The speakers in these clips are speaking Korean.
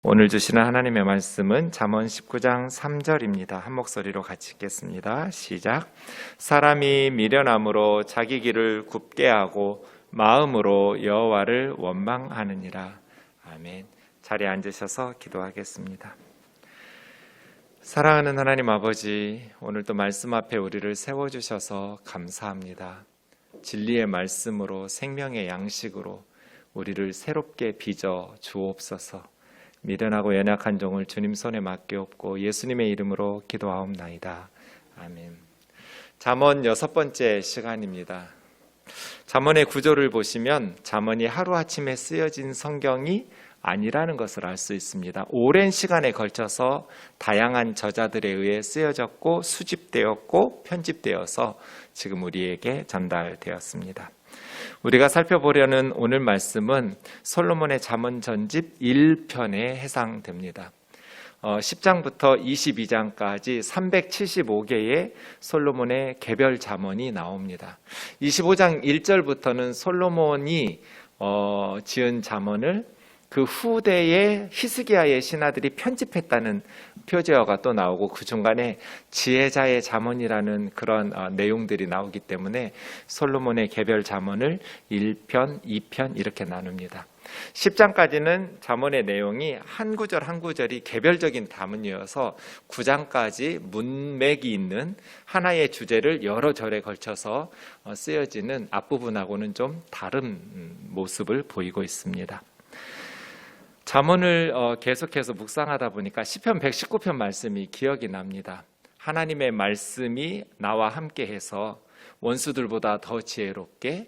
오늘 주시는 하나님의 말씀은 잠언 19장 3절입니다. 한 목소리로 같이 읽겠습니다. 시작. 사람이 미련함으로 자기 길을 굽게 하고 마음으로 여호와를 원망하느니라. 아멘. 자리에 앉으셔서 기도하겠습니다. 사랑하는 하나님 아버지, 오늘도 말씀 앞에 우리를 세워주셔서 감사합니다. 진리의 말씀으로 생명의 양식으로 우리를 새롭게 빚어 주옵소서. 미련하고 연약한 종을 주님 손에 맡기옵고 예수님의 이름으로 기도하옵나이다. 아멘. 잠언 6번째 시간입니다. 잠언의 구조를 보시면 잠언이 하루아침에 쓰여진 성경이 아니라는 것을 알 수 있습니다. 오랜 시간에 걸쳐서 다양한 저자들에 의해 쓰여졌고 수집되었고 편집되어서 지금 우리에게 전달되었습니다. 우리가 살펴보려는 오늘 말씀은 솔로몬의 잠언 전집 1편에 해당됩니다. 10장부터 22장까지 375개의 솔로몬의 개별 잠언이 나옵니다. 25장 1절부터는 솔로몬이 지은 잠언을 그 후대의 히스기야의 신하들이 편집했다는 표제어가 또 나오고 그 중간에 지혜자의 잠언이라는 그런 내용들이 나오기 때문에 솔로몬의 개별 잠언을 1편, 2편 이렇게 나눕니다. 10장까지는 잠언의 내용이 한 구절 한 구절이 개별적인 잠언이어서 9장까지 문맥이 있는 하나의 주제를 여러 절에 걸쳐서 쓰여지는 앞부분하고는 좀 다른 모습을 보이고 있습니다. 잠언을 계속해서 묵상하다 보니까 시편 119편 말씀이 기억이 납니다. 하나님의 말씀이 나와 함께해서 원수들보다 더 지혜롭게,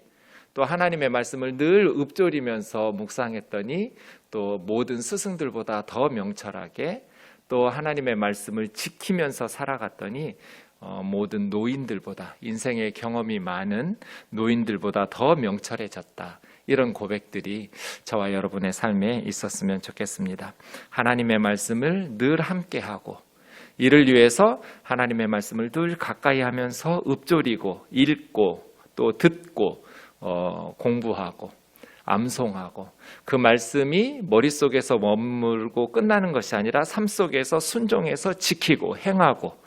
또 하나님의 말씀을 늘 읊조리면서 묵상했더니 또 모든 스승들보다 더 명철하게, 또 하나님의 말씀을 지키면서 살아갔더니 모든 노인들보다, 인생의 경험이 많은 노인들보다 더 명철해졌다. 이런 고백들이 저와 여러분의 삶에 있었으면 좋겠습니다. 하나님의 말씀을 늘 함께하고, 이를 위해서 하나님의 말씀을 늘 가까이 하면서 읊조리고 읽고 또 듣고 공부하고 암송하고, 그 말씀이 머릿속에서 머물고 끝나는 것이 아니라 삶 속에서 순종해서 지키고 행하고,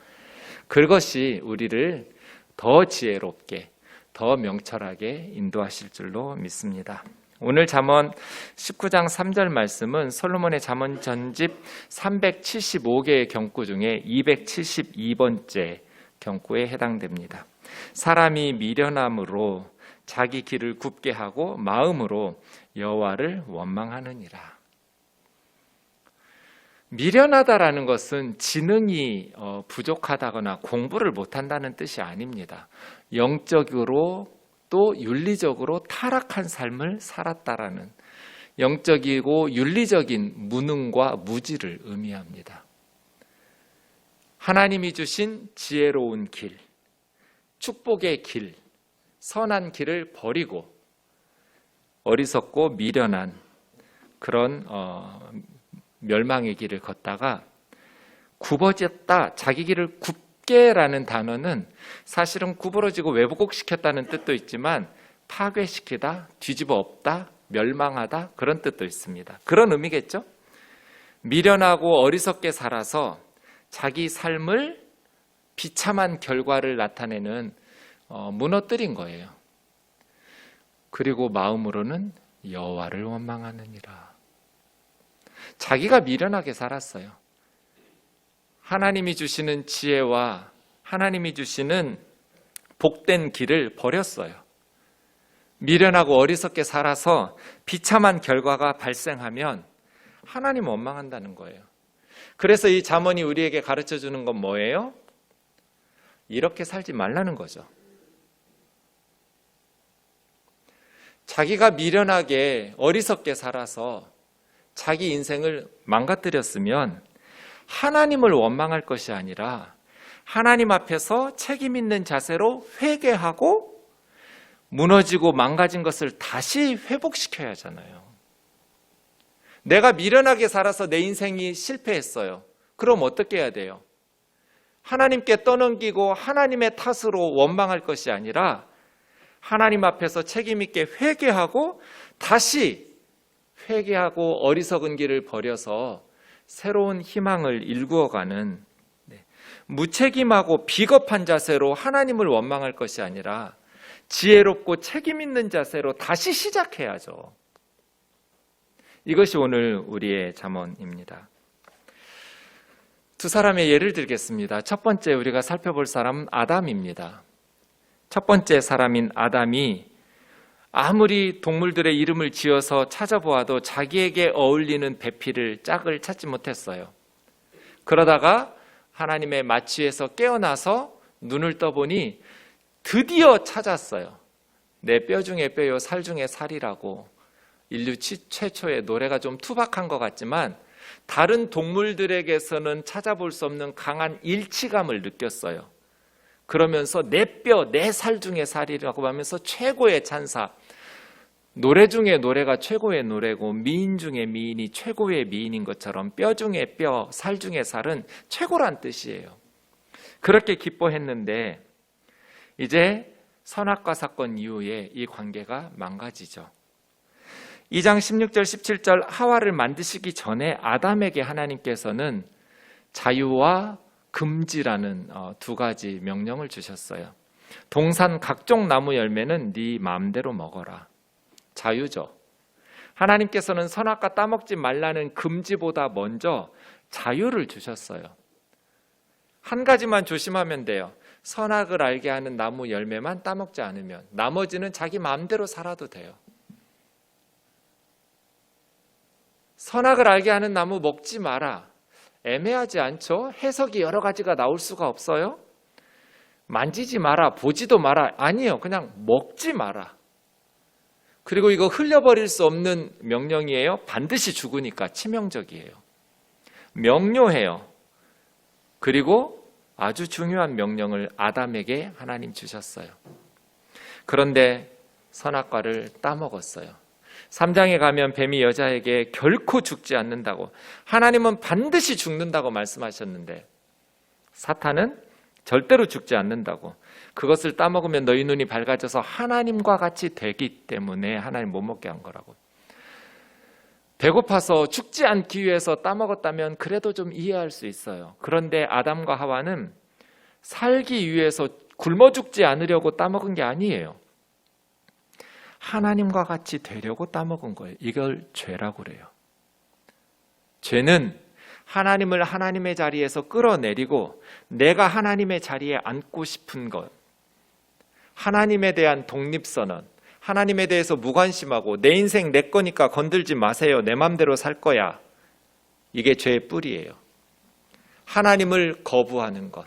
그것이 우리를 더 지혜롭게 더 명철하게 인도하실 줄로 믿습니다. 오늘 잠언 19장 3절 말씀은 솔로몬의 잠언 전집 375개의 경구 중에 272번째 경구에 해당됩니다. 사람이 미련함으로 자기 길을 굽게 하고 마음으로 여호와를 원망하느니라. 미련하다라는 것은 지능이 부족하다거나 공부를 못한다는 뜻이 아닙니다. 영적으로 또 윤리적으로 타락한 삶을 살았다라는 영적이고 윤리적인 무능과 무지를 의미합니다. 하나님이 주신 지혜로운 길, 축복의 길, 선한 길을 버리고 어리석고 미련한 그런 멸망의 길을 걷다가 굽어졌다, 자기 길을 굽게라는 단어는 사실은 구부러지고 왜곡시켰다는 뜻도 있지만 파괴시키다, 뒤집어 엎다, 멸망하다 그런 뜻도 있습니다. 그런 의미겠죠? 미련하고 어리석게 살아서 자기 삶을 비참한 결과를 나타내는 무너뜨린 거예요. 그리고 마음으로는 여호와를 원망하느니라. 자기가 미련하게 살았어요. 하나님이 주시는 지혜와 하나님이 주시는 복된 길을 버렸어요. 미련하고 어리석게 살아서 비참한 결과가 발생하면 하나님 원망한다는 거예요. 그래서 이 잠언이 우리에게 가르쳐 주는 건 뭐예요? 이렇게 살지 말라는 거죠. 자기가 미련하게 어리석게 살아서 자기 인생을 망가뜨렸으면 하나님을 원망할 것이 아니라 하나님 앞에서 책임 있는 자세로 회개하고 무너지고 망가진 것을 다시 회복시켜야 하잖아요. 내가 미련하게 살아서 내 인생이 실패했어요. 그럼 어떻게 해야 돼요? 하나님께 떠넘기고 하나님의 탓으로 원망할 것이 아니라 하나님 앞에서 책임 있게 회개하고 다시 회개하고 어리석은 길을 버려서 새로운 희망을 일구어가는 무책임하고 비겁한 자세로 하나님을 원망할 것이 아니라 지혜롭고 책임 있는 자세로 다시 시작해야죠. 이것이 오늘 우리의 잠언입니다. 두 사람의 예를 들겠습니다. 첫 번째 우리가 살펴볼 사람은 아담입니다. 첫 번째 사람인 아담이 아무리 동물들의 이름을 지어서 찾아보아도 자기에게 어울리는 배필을 짝을 찾지 못했어요. 그러다가 하나님의 마취에서 깨어나서 눈을 떠보니 드디어 찾았어요. 내 뼈 중에 뼈요 살 중에 살이라고. 인류 최초의 노래가 좀 투박한 것 같지만 다른 동물들에게서는 찾아볼 수 없는 강한 일치감을 느꼈어요. 그러면서 내 뼈, 내 살 중에 살이라고 하면서 최고의 찬사. 노래 중에 노래가 최고의 노래고 미인 중에 미인이 최고의 미인인 것처럼 뼈 중에 뼈, 살 중에 살은 최고란 뜻이에요. 그렇게 기뻐했는데 이제 선악과 사건 이후에 이 관계가 망가지죠. 2장 16절 17절 하와를 만드시기 전에 아담에게 하나님께서는 자유와 금지라는 두 가지 명령을 주셨어요. 동산 각종 나무 열매는 네 마음대로 먹어라. 자유죠. 하나님께서는 선악과 따먹지 말라는 금지보다 먼저 자유를 주셨어요. 한 가지만 조심하면 돼요. 선악을 알게 하는 나무 열매만 따먹지 않으면 나머지는 자기 마음대로 살아도 돼요. 선악을 알게 하는 나무 먹지 마라. 애매하지 않죠? 해석이 여러 가지가 나올 수가 없어요. 만지지 마라, 보지도 마라. 아니에요. 그냥 먹지 마라. 그리고 이거 흘려버릴 수 없는 명령이에요. 반드시 죽으니까 치명적이에요. 명료해요. 그리고 아주 중요한 명령을 아담에게 하나님 주셨어요. 그런데 선악과를 따먹었어요. 3장에 가면 뱀이 여자에게 결코 죽지 않는다고, 하나님은 반드시 죽는다고 말씀하셨는데 사탄은 절대로 죽지 않는다고, 그것을 따먹으면 너희 눈이 밝아져서 하나님과 같이 되기 때문에 하나님 못 먹게 한 거라고. 배고파서 죽지 않기 위해서 따먹었다면 그래도 좀 이해할 수 있어요. 그런데 아담과 하와는 살기 위해서 굶어 죽지 않으려고 따먹은 게 아니에요. 하나님과 같이 되려고 따먹은 거예요. 이걸 죄라고 그래요. 죄는 하나님을 하나님의 자리에서 끌어내리고 내가 하나님의 자리에 앉고 싶은 것, 하나님에 대한 독립선언, 하나님에 대해서 무관심하고 내 인생 내 거니까 건들지 마세요, 내 맘대로 살 거야, 이게 죄의 뿌리예요. 하나님을 거부하는 것,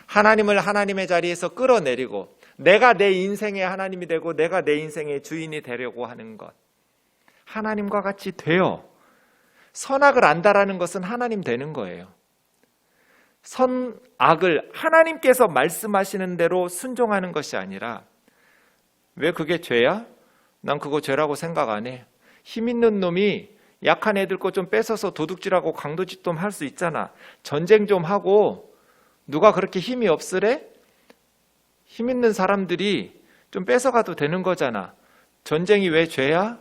하나님을 하나님의 자리에서 끌어내리고 내가 내 인생의 하나님이 되고 내가 내 인생의 주인이 되려고 하는 것, 하나님과 같이 되어 선악을 안다라는 것은 하나님 되는 거예요. 선악을 하나님께서 말씀하시는 대로 순종하는 것이 아니라, 왜 그게 죄야? 난 그거 죄라고 생각 안 해. 힘 있는 놈이 약한 애들 거 좀 뺏어서 도둑질하고 강도짓 좀 할 수 있잖아. 전쟁 좀 하고, 누가 그렇게 힘이 없으래? 힘 있는 사람들이 좀 뺏어가도 되는 거잖아. 전쟁이 왜 죄야?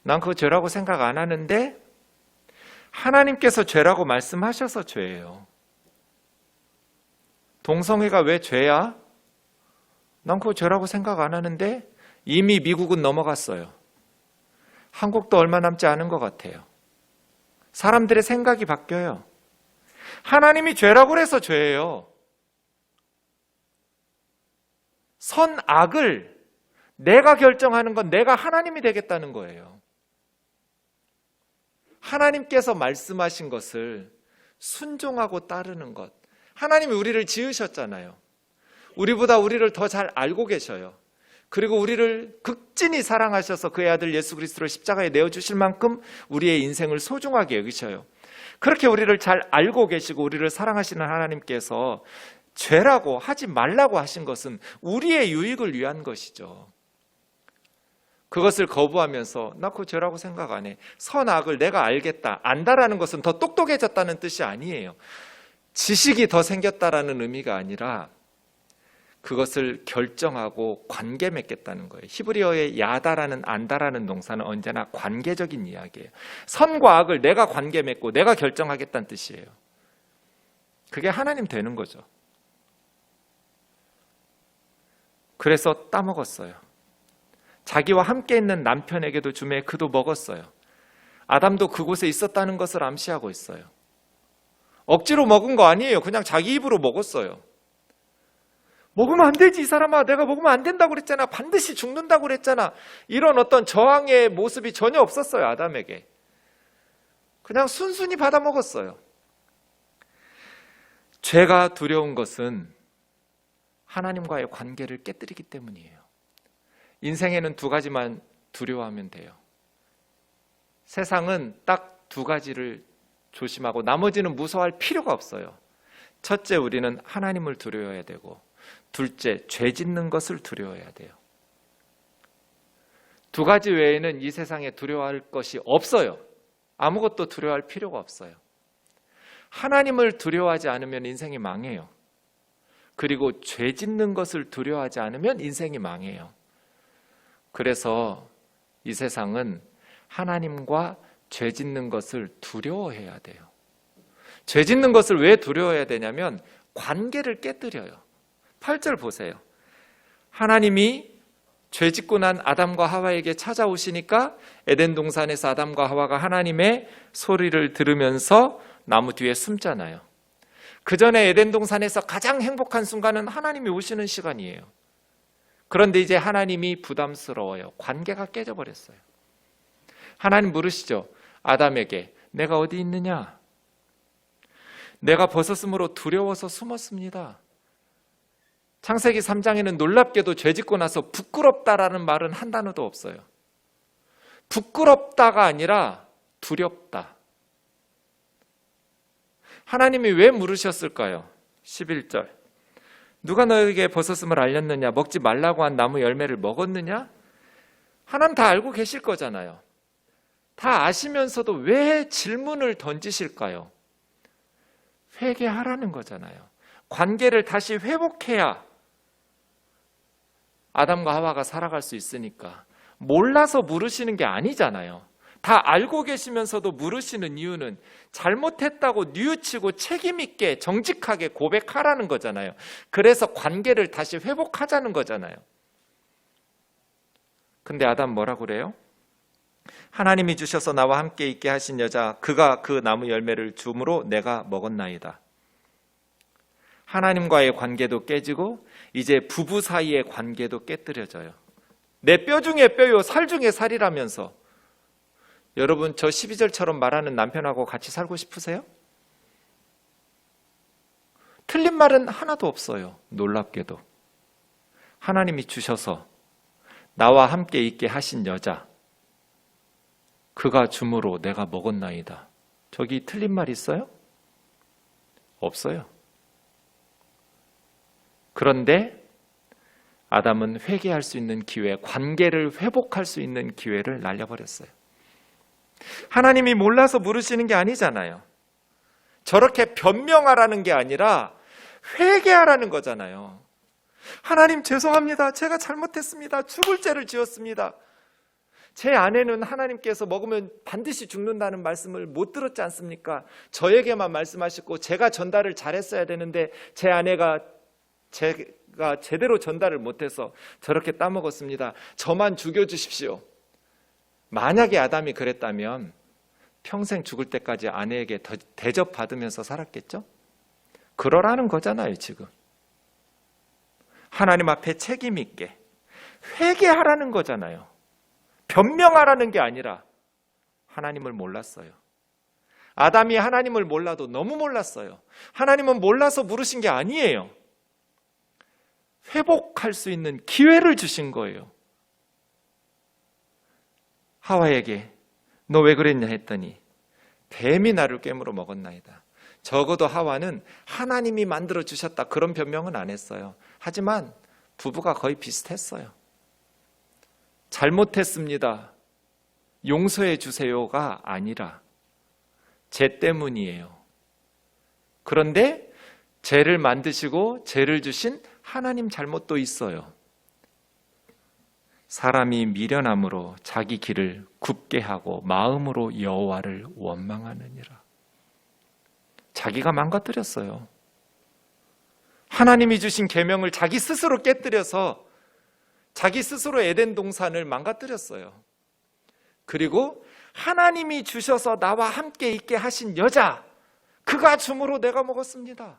난 그거 죄라고 생각 안 하는데 하나님께서 죄라고 말씀하셔서 죄예요. 동성애가 왜 죄야? 난 그거 죄라고 생각 안 하는데 이미 미국은 넘어갔어요. 한국도 얼마 남지 않은 것 같아요. 사람들의 생각이 바뀌어요. 하나님이 죄라고 해서 죄예요. 선악을 내가 결정하는 건 내가 하나님이 되겠다는 거예요. 하나님께서 말씀하신 것을 순종하고 따르는 것. 하나님이 우리를 지으셨잖아요. 우리보다 우리를 더 잘 알고 계셔요. 그리고 우리를 극진히 사랑하셔서 그의 아들 예수 그리스도를 십자가에 내어주실 만큼 우리의 인생을 소중하게 여기셔요. 그렇게 우리를 잘 알고 계시고 우리를 사랑하시는 하나님께서 죄라고 하지 말라고 하신 것은 우리의 유익을 위한 것이죠. 그것을 거부하면서 나 그거 죄라고 생각 안 해. 선악을 내가 알겠다, 안다라는 것은 더 똑똑해졌다는 뜻이 아니에요. 지식이 더 생겼다라는 의미가 아니라 그것을 결정하고 관계 맺겠다는 거예요. 히브리어의 야다라는 안다라는 동사는 언제나 관계적인 이야기예요. 선과 악을 내가 관계 맺고 내가 결정하겠다는 뜻이에요. 그게 하나님 되는 거죠. 그래서 따먹었어요. 자기와 함께 있는 남편에게도 주매 그도 먹었어요. 아담도 그곳에 있었다는 것을 암시하고 있어요. 억지로 먹은 거 아니에요. 그냥 자기 입으로 먹었어요. 먹으면 안 되지 이 사람아, 내가 먹으면 안 된다고 그랬잖아, 반드시 죽는다고 그랬잖아. 이런 어떤 저항의 모습이 전혀 없었어요. 아담에게. 그냥 순순히 받아 먹었어요. 죄가 두려운 것은 하나님과의 관계를 깨뜨리기 때문이에요. 인생에는 두 가지만 두려워하면 돼요. 세상은 딱 두 가지를 조심하고 나머지는 무서워할 필요가 없어요. 첫째, 우리는 하나님을 두려워해야 되고, 둘째, 죄 짓는 것을 두려워해야 돼요. 두 가지 외에는 이 세상에 두려워할 것이 없어요. 아무것도 두려워할 필요가 없어요. 하나님을 두려워하지 않으면 인생이 망해요. 그리고 죄 짓는 것을 두려워하지 않으면 인생이 망해요. 그래서 이 세상은 하나님과 죄 짓는 것을 두려워해야 돼요. 죄 짓는 것을 왜 두려워해야 되냐면 관계를 깨뜨려요. 8절 보세요. 하나님이 죄 짓고 난 아담과 하와에게 찾아오시니까 에덴 동산에서 아담과 하와가 하나님의 소리를 들으면서 나무 뒤에 숨잖아요. 그 전에 에덴 동산에서 가장 행복한 순간은 하나님이 오시는 시간이에요. 그런데 이제 하나님이 부담스러워요. 관계가 깨져버렸어요. 하나님 물으시죠. 아담에게 내가 어디 있느냐? 내가 벗었으므로 두려워서 숨었습니다. 창세기 3장에는 놀랍게도 죄 짓고 나서 부끄럽다라는 말은 한 단어도 없어요. 부끄럽다가 아니라 두렵다. 하나님이 왜 물으셨을까요? 11절. 누가 너에게 벗었음을 알렸느냐? 먹지 말라고 한 나무 열매를 먹었느냐? 하나님 다 알고 계실 거잖아요. 다 아시면서도 왜 질문을 던지실까요? 회개하라는 거잖아요. 관계를 다시 회복해야 아담과 하와가 살아갈 수 있으니까. 몰라서 물으시는 게 아니잖아요. 다 알고 계시면서도 물으시는 이유는 잘못했다고 뉘우치고 책임있게 정직하게 고백하라는 거잖아요. 그래서 관계를 다시 회복하자는 거잖아요. 근데 아담 뭐라고 그래요? 하나님이 주셔서 나와 함께 있게 하신 여자 그가 그 나무 열매를 줌으로 내가 먹었나이다. 하나님과의 관계도 깨지고 이제 부부 사이의 관계도 깨뜨려져요. 내 뼈 중에 뼈요 살 중에 살이라면서. 여러분, 저 12절처럼 말하는 남편하고 같이 살고 싶으세요? 틀린 말은 하나도 없어요. 놀랍게도 하나님이 주셔서 나와 함께 있게 하신 여자 그가 줌으로 내가 먹었나이다. 저기 틀린 말 있어요? 없어요. 그런데 아담은 회개할 수 있는 기회, 관계를 회복할 수 있는 기회를 날려버렸어요. 하나님이 몰라서 물으시는 게 아니잖아요. 저렇게 변명하라는 게 아니라 회개하라는 거잖아요. 하나님 죄송합니다. 제가 잘못했습니다. 죽을 죄를 지었습니다. 제 아내는 하나님께서 먹으면 반드시 죽는다는 말씀을 못 들었지 않습니까? 저에게만 말씀하셨고 제가 전달을 잘했어야 되는데 제 아내가 제가 제대로 전달을 못해서 저렇게 따먹었습니다. 저만 죽여주십시오. 만약에 아담이 그랬다면 평생 죽을 때까지 아내에게 대접받으면서 살았겠죠? 그러라는 거잖아요, 지금. 하나님 앞에 책임 있게 회개하라는 거잖아요. 변명하라는 게 아니라 하나님을 몰랐어요. 아담이 하나님을 몰라도 너무 몰랐어요. 하나님은 몰라서 물으신 게 아니에요. 회복할 수 있는 기회를 주신 거예요. 하와에게 너 왜 그랬냐 했더니 뱀이 나를 깨물어 먹었나이다. 적어도 하와는 하나님이 만들어 주셨다 그런 변명은 안 했어요. 하지만 부부가 거의 비슷했어요. 잘못했습니다. 용서해 주세요가 아니라 죄 때문이에요. 그런데 죄를 만드시고 죄를 주신 하나님 잘못도 있어요. 사람이 미련함으로 자기 길을 굽게 하고 마음으로 여호와를 원망하느니라. 자기가 망가뜨렸어요. 하나님이 주신 계명을 자기 스스로 깨뜨려서 자기 스스로 에덴 동산을 망가뜨렸어요. 그리고 하나님이 주셔서 나와 함께 있게 하신 여자, 그가 줌으로 내가 먹었습니다.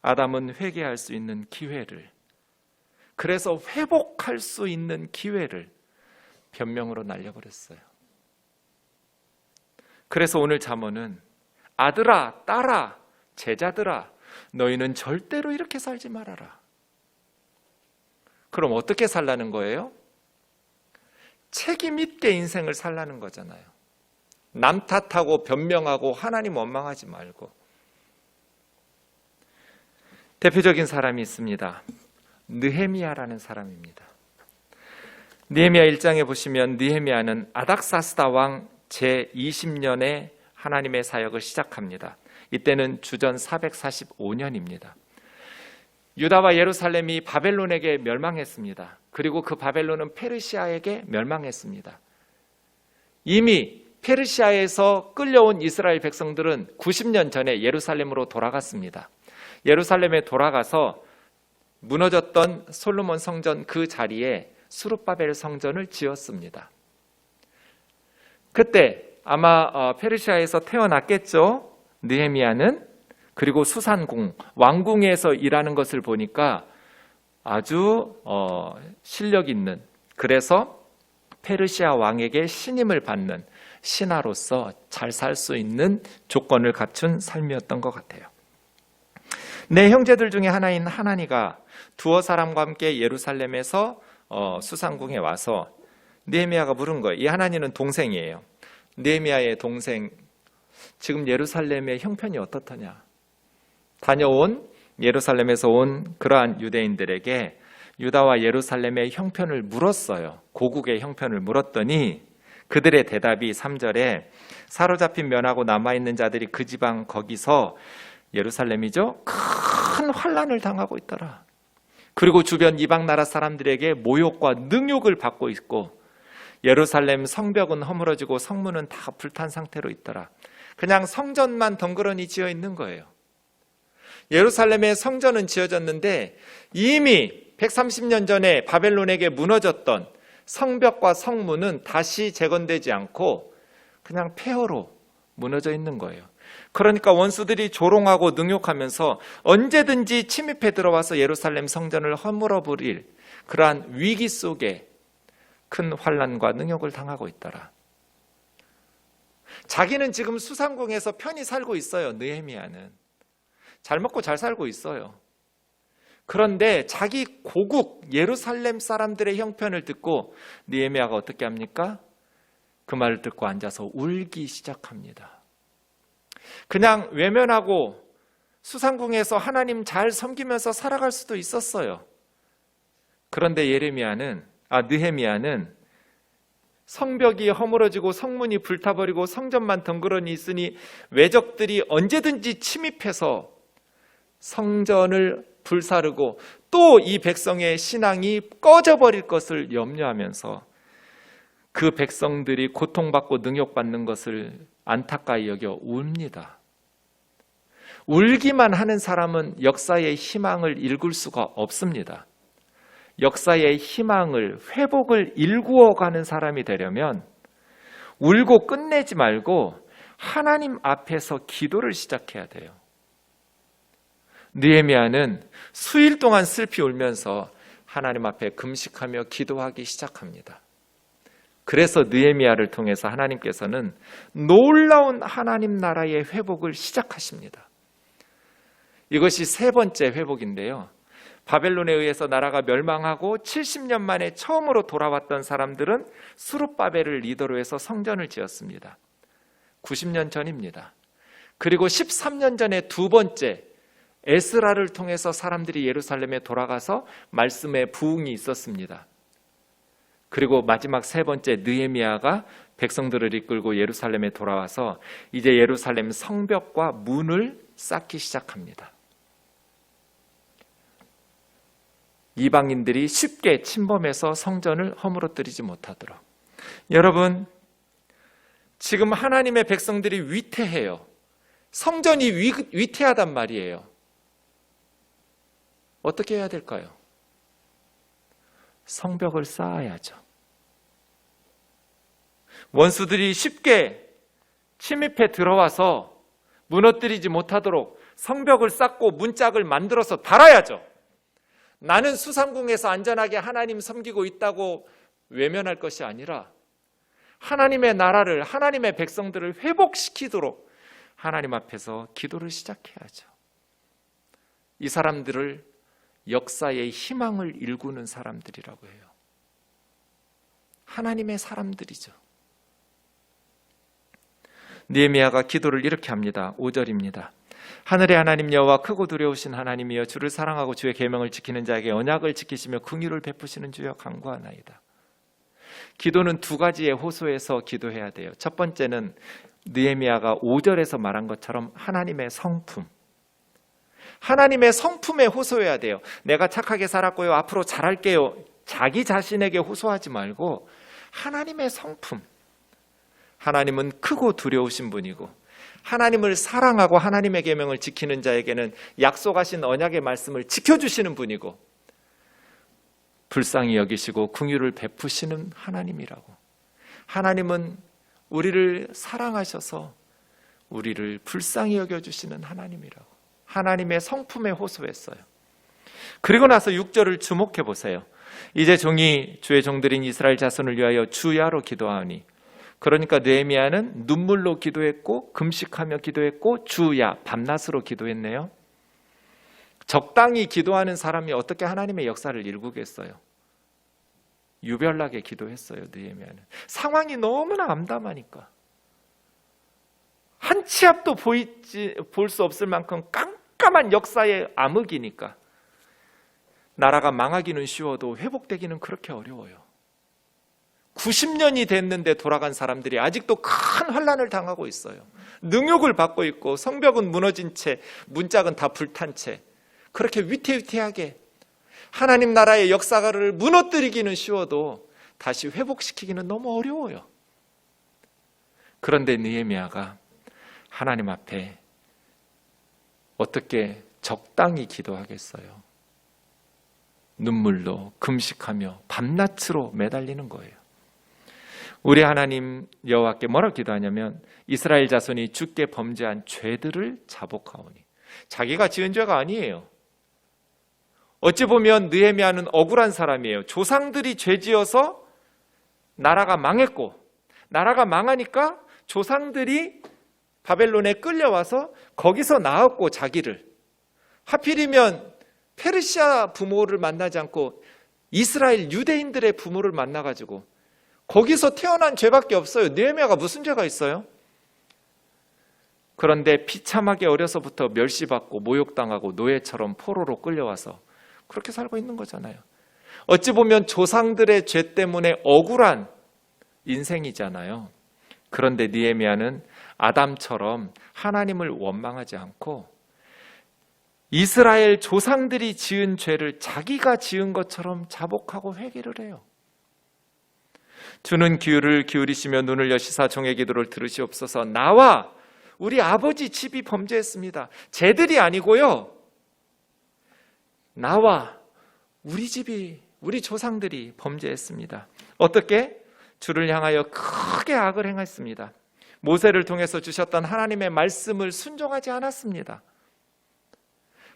아담은 회개할 수 있는 기회를, 그래서 회복할 수 있는 기회를 변명으로 날려버렸어요. 그래서 오늘 잠언은 아들아, 딸아, 제자들아, 너희는 절대로 이렇게 살지 말아라. 그럼 어떻게 살라는 거예요? 책임 있게 인생을 살라는 거잖아요. 남 탓하고 변명하고 하나님 원망하지 말고. 대표적인 사람이 있습니다. 느헤미야라는 사람입니다. 느헤미야 1장에 보시면 느헤미야는 아닥사스다 왕 제20년에 하나님의 사역을 시작합니다. 이때는 주전 445년입니다. 유다와 예루살렘이 바벨론에게 멸망했습니다. 그리고 그 바벨론은 페르시아에게 멸망했습니다. 이미 페르시아에서 끌려온 이스라엘 백성들은 90년 전에 예루살렘으로 돌아갔습니다. 예루살렘에 돌아가서 무너졌던 솔로몬 성전 그 자리에 수룹바벨 성전을 지었습니다. 그때 아마 페르시아에서 태어났겠죠. 느헤미야는. 그리고 수산궁, 왕궁에서 일하는 것을 보니까 아주 실력 있는, 그래서 페르시아 왕에게 신임을 받는 신하로서 잘 살 수 있는 조건을 갖춘 삶이었던 것 같아요. 내 형제들 중에 하나인 하나니가 두어 사람과 함께 예루살렘에서 수산궁에 와서 느헤미야가 물은 거예요. 이 하나니는 동생이에요. 느헤미야의 동생, 지금 예루살렘의 형편이 어떻더냐? 다녀온 예루살렘에서 온 그러한 유대인들에게 유다와 예루살렘의 형편을 물었어요. 고국의 형편을 물었더니 그들의 대답이 3절에 사로잡힌 면하고 남아있는 자들이 그 지방 거기서 예루살렘이죠, 큰 환난을 당하고 있더라. 그리고 주변 이방 나라 사람들에게 모욕과 능욕을 받고 있고 예루살렘 성벽은 허물어지고 성문은 다 불탄 상태로 있더라. 그냥 성전만 덩그러니 지어 있는 거예요. 예루살렘의 성전은 지어졌는데 이미 130년 전에 바벨론에게 무너졌던 성벽과 성문은 다시 재건되지 않고 그냥 폐허로 무너져 있는 거예요. 그러니까 원수들이 조롱하고 능욕하면서 언제든지 침입해 들어와서 예루살렘 성전을 허물어 버릴 그러한 위기 속에 큰 환난과 능욕을 당하고 있더라. 자기는 지금 수산궁에서 편히 살고 있어요. 느헤미야는 잘 먹고 잘 살고 있어요. 그런데 자기 고국 예루살렘 사람들의 형편을 듣고 느헤미야가 어떻게 합니까? 그 말을 듣고 앉아서 울기 시작합니다. 그냥 외면하고 수산궁에서 하나님 잘 섬기면서 살아갈 수도 있었어요. 그런데 느헤미야는 성벽이 허물어지고 성문이 불타버리고 성전만 덩그러니 있으니 외적들이 언제든지 침입해서 성전을 불사르고 또 이 백성의 신앙이 꺼져버릴 것을 염려하면서 그 백성들이 고통받고 능욕받는 것을 안타까이 여겨 웁니다. 울기만 하는 사람은 역사의 희망을 읽을 수가 없습니다. 역사의 희망을, 회복을 일구어가는 사람이 되려면 울고 끝내지 말고 하나님 앞에서 기도를 시작해야 돼요. 느헤미야는 수일 동안 슬피 울면서 하나님 앞에 금식하며 기도하기 시작합니다. 그래서 느헤미야를 통해서 하나님께서는 놀라운 하나님 나라의 회복을 시작하십니다. 이것이 세 번째 회복인데요. 바벨론에 의해서 나라가 멸망하고 70년 만에 처음으로 돌아왔던 사람들은 수룹바벨을 리더로 해서 성전을 지었습니다. 90년 전입니다. 그리고 13년 전에 두 번째 에스라를 통해서 사람들이 예루살렘에 돌아가서 말씀의 부흥이 있었습니다. 그리고 마지막 세 번째 느헤미야가 백성들을 이끌고 예루살렘에 돌아와서 이제 예루살렘 성벽과 문을 쌓기 시작합니다. 이방인들이 쉽게 침범해서 성전을 허물어뜨리지 못하도록. 여러분, 지금 하나님의 백성들이 위태해요. 성전이 위태하단 말이에요. 어떻게 해야 될까요? 성벽을 쌓아야죠. 원수들이 쉽게 침입해 들어와서 무너뜨리지 못하도록 성벽을 쌓고 문짝을 만들어서 달아야죠. 나는 수상궁에서 안전하게 하나님 섬기고 있다고 외면할 것이 아니라 하나님의 나라를, 하나님의 백성들을 회복시키도록 하나님 앞에서 기도를 시작해야죠. 이 사람들을 역사의 희망을 일구는 사람들이라고 해요. 하나님의 사람들이죠. 느헤미야가 기도를 이렇게 합니다. 5절입니다. 하늘의 하나님 여호와, 크고 두려우신 하나님이여, 주를 사랑하고 주의 계명을 지키는 자에게 언약을 지키시며 긍휼을 베푸시는 주여, 간구하나이다. 기도는 두 가지의 호소에서 기도해야 돼요. 첫 번째는 느헤미야가 5절에서 말한 것처럼 하나님의 성품, 하나님의 성품에 호소해야 돼요. 내가 착하게 살았고요, 앞으로 잘할게요, 자기 자신에게 호소하지 말고 하나님의 성품. 하나님은 크고 두려우신 분이고 하나님을 사랑하고 하나님의 계명을 지키는 자에게는 약속하신 언약의 말씀을 지켜주시는 분이고 불쌍히 여기시고 긍휼을 베푸시는 하나님이라고. 하나님은 우리를 사랑하셔서 우리를 불쌍히 여겨주시는 하나님이라고. 하나님의 성품에 호소했어요. 그리고 나서 6절을 주목해 보세요. 이제 종이 주의 종들인 이스라엘 자손을 위하여 주야로 기도하오니. 그러니까 느헤미야는 눈물로 기도했고 금식하며 기도했고 주야, 밤낮으로 기도했네요. 적당히 기도하는 사람이 어떻게 하나님의 역사를 일구겠어요? 유별나게 기도했어요. 느헤미야는 상황이 너무나 암담하니까, 한 치 앞도 볼 수 없을 만큼 깜깜한 역사의 암흑이니까 나라가 망하기는 쉬워도 회복되기는 그렇게 어려워요. 90년이 됐는데 돌아간 사람들이 아직도 큰 환난을 당하고 있어요. 능욕을 받고 있고 성벽은 무너진 채, 문짝은 다 불탄 채 그렇게 위태위태하게 하나님 나라의 역사를 무너뜨리기는 쉬워도 다시 회복시키기는 너무 어려워요. 그런데 느헤미야가 하나님 앞에 어떻게 적당히 기도하겠어요? 눈물로 금식하며 밤낮으로 매달리는 거예요. 우리 하나님 여호와께 뭐라고 기도하냐면 이스라엘 자손이 주께 범죄한 죄들을 자복하오니. 자기가 지은 죄가 아니에요. 어찌 보면 느헤미야는 억울한 사람이에요. 조상들이 죄지어서 나라가 망했고, 나라가 망하니까 조상들이 바벨론에 끌려와서 거기서 낳았고 자기를, 하필이면 페르시아 부모를 만나지 않고 이스라엘 유대인들의 부모를 만나가지고 거기서 태어난 죄밖에 없어요. 느헤미야가 무슨 죄가 있어요? 그런데 비참하게 어려서부터 멸시받고 모욕당하고 노예처럼 포로로 끌려와서 그렇게 살고 있는 거잖아요. 어찌 보면 조상들의 죄 때문에 억울한 인생이잖아요. 그런데 느헤미야는 아담처럼 하나님을 원망하지 않고 이스라엘 조상들이 지은 죄를 자기가 지은 것처럼 자복하고 회개를 해요. 주는 귀를 기울이시며 눈을 여시사 종의 기도를 들으시옵소서. 나와 우리 아버지 집이 범죄했습니다. 쟤들이 아니고요, 나와 우리 집이, 우리 조상들이 범죄했습니다. 어떻게? 주를 향하여 크게 악을 행했습니다. 모세를 통해서 주셨던 하나님의 말씀을 순종하지 않았습니다.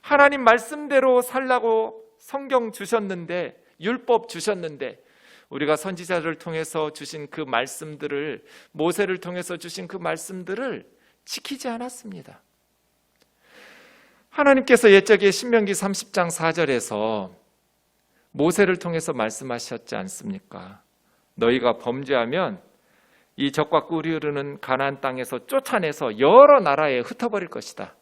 하나님 말씀대로 살라고 성경 주셨는데, 율법 주셨는데 우리가 선지자를 통해서 주신 그 말씀들을, 모세를 통해서 주신 그 말씀들을 지키지 않았습니다. 하나님께서 옛적에 신명기 30장 4절에서 모세를 통해서 말씀하셨지 않습니까? 너희가 범죄하면 이 적과 꿀이 흐르는 가나안 땅에서 쫓아내서 여러 나라에 흩어버릴 것이다.